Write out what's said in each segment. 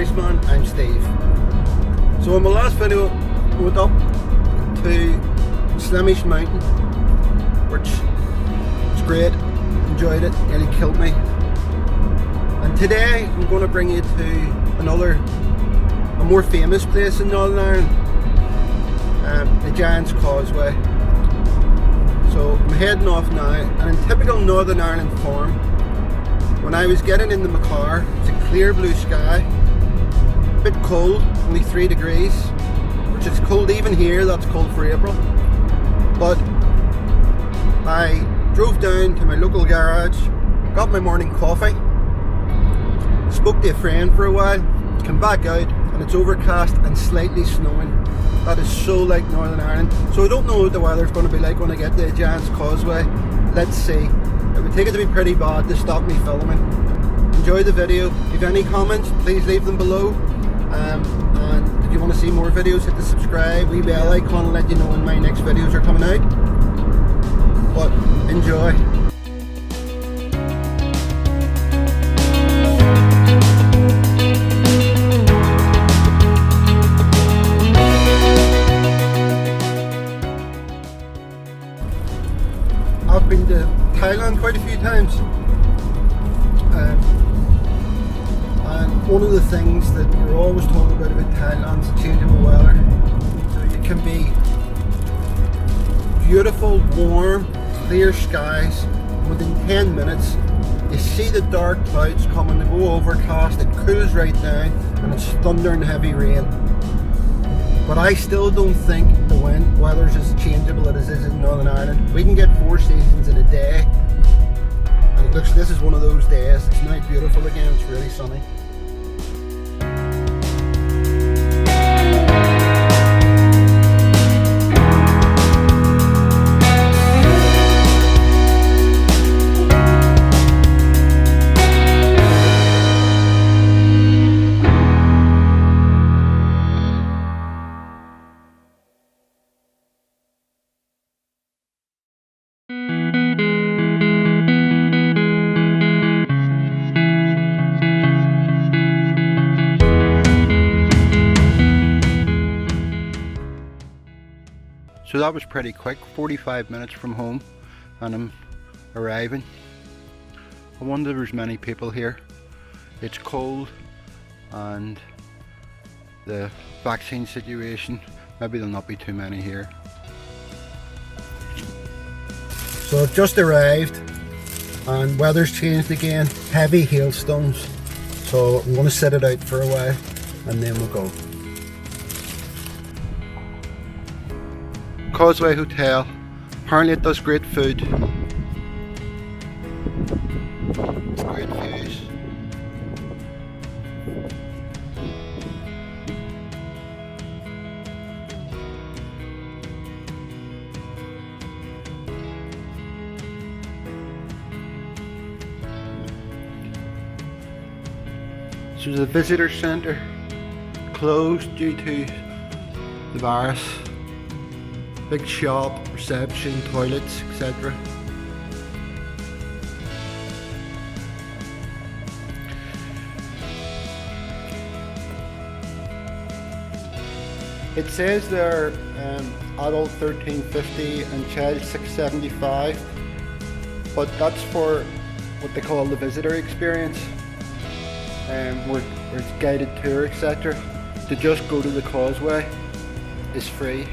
Irishman, I'm Steve. So in my last video I went up to Slimish Mountain, which was great, enjoyed it, nearly killed me. And today I'm going to bring you to a more famous place in Northern Ireland, the Giants Causeway. So I'm heading off now, and in typical Northern Ireland form, when I was getting into my car, it's a clear blue sky, a bit cold, only 3 degrees, which is cold even here, that's cold for April. But I drove down to my local garage, got my morning coffee, spoke to a friend for a while, came back out, and it's overcast and slightly snowing. That is so like Northern Ireland. So I don't know what the weather's going to be like when I get to the Giants Causeway. Let's see. It would take it to be pretty bad to stop me filming. Enjoy the video. If you have any comments, please leave them below. And if you want to see more videos, hit the subscribe, wee bell icon, and let you know when my next videos are coming out. But enjoy. I've been to Thailand quite a few times, and one of the things that you're always told about Thailand is changeable weather. So it can be beautiful, warm, clear skies. Within 10 minutes you see the dark clouds coming, they go overcast, it cools right down, and it's thunder and heavy rain. But I still don't think the weather's as changeable as it is in Northern Ireland. We can get 4 seasons in a day, and it looks, this is one of those days. It's now beautiful again, it's really sunny. So that was pretty quick, 45 minutes from home, and I'm arriving. I wonder if there's many people here. It's cold, and the vaccine situation, maybe there'll not be too many here. So I've just arrived, and weather's changed again, heavy hailstones. So I'm going to set it out for a while, and then we'll go. Causeway Hotel. Apparently it does great food. Great views. So the visitor centre closed due to the virus. Big shop, reception, toilets, etc. It says there adult $13.50 and child $6.75, but that's for what they call the visitor experience, where it's guided tour, etc. To just go to the causeway is free.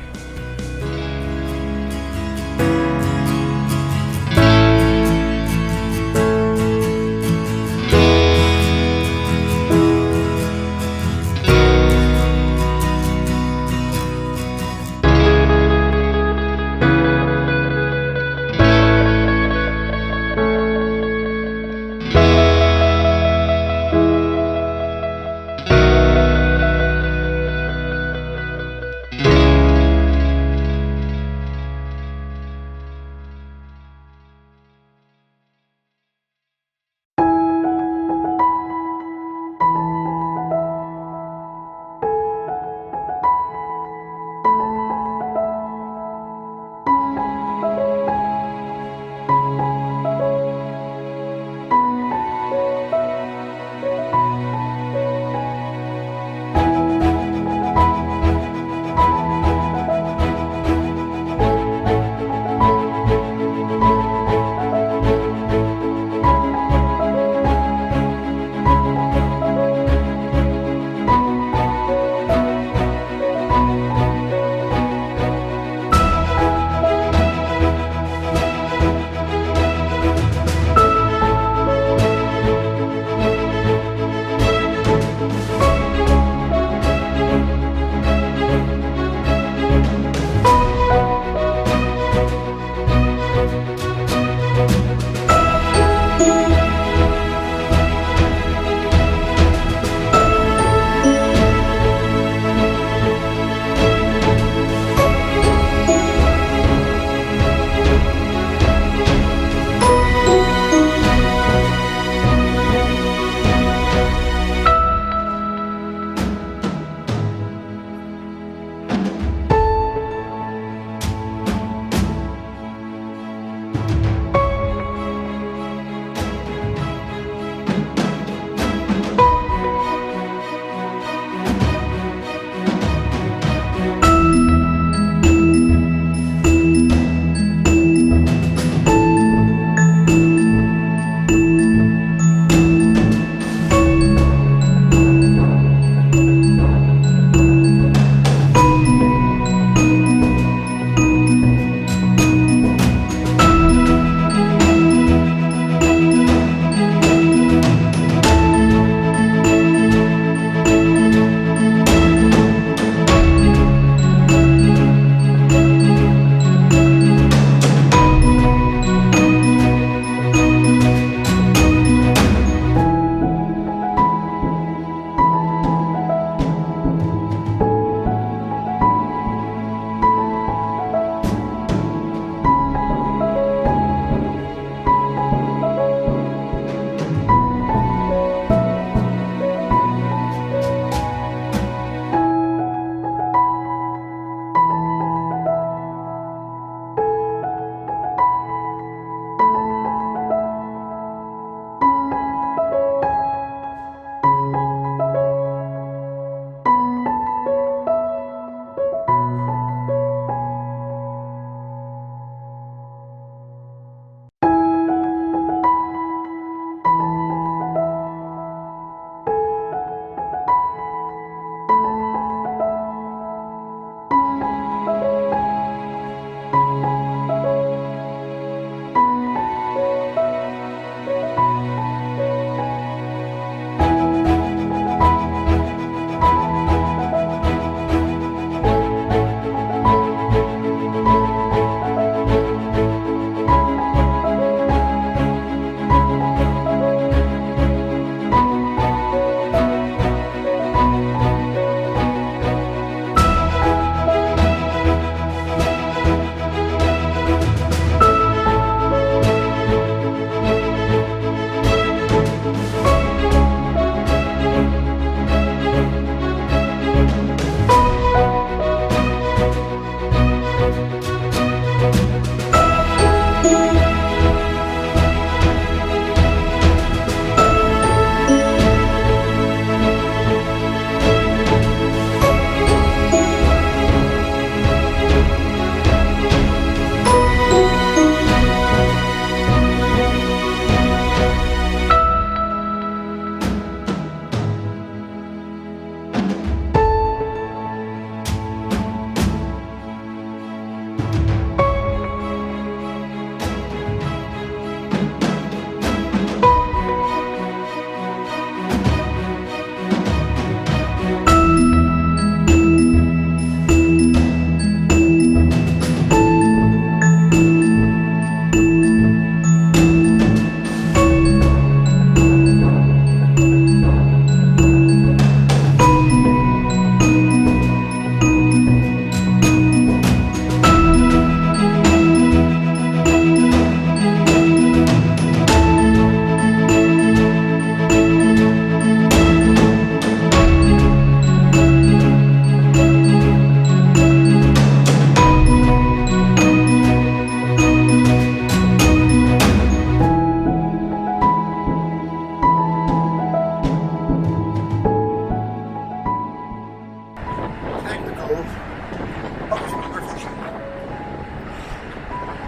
that was wonderful.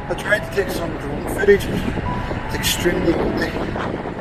I tried to take some drone footage, but it's extremely windy.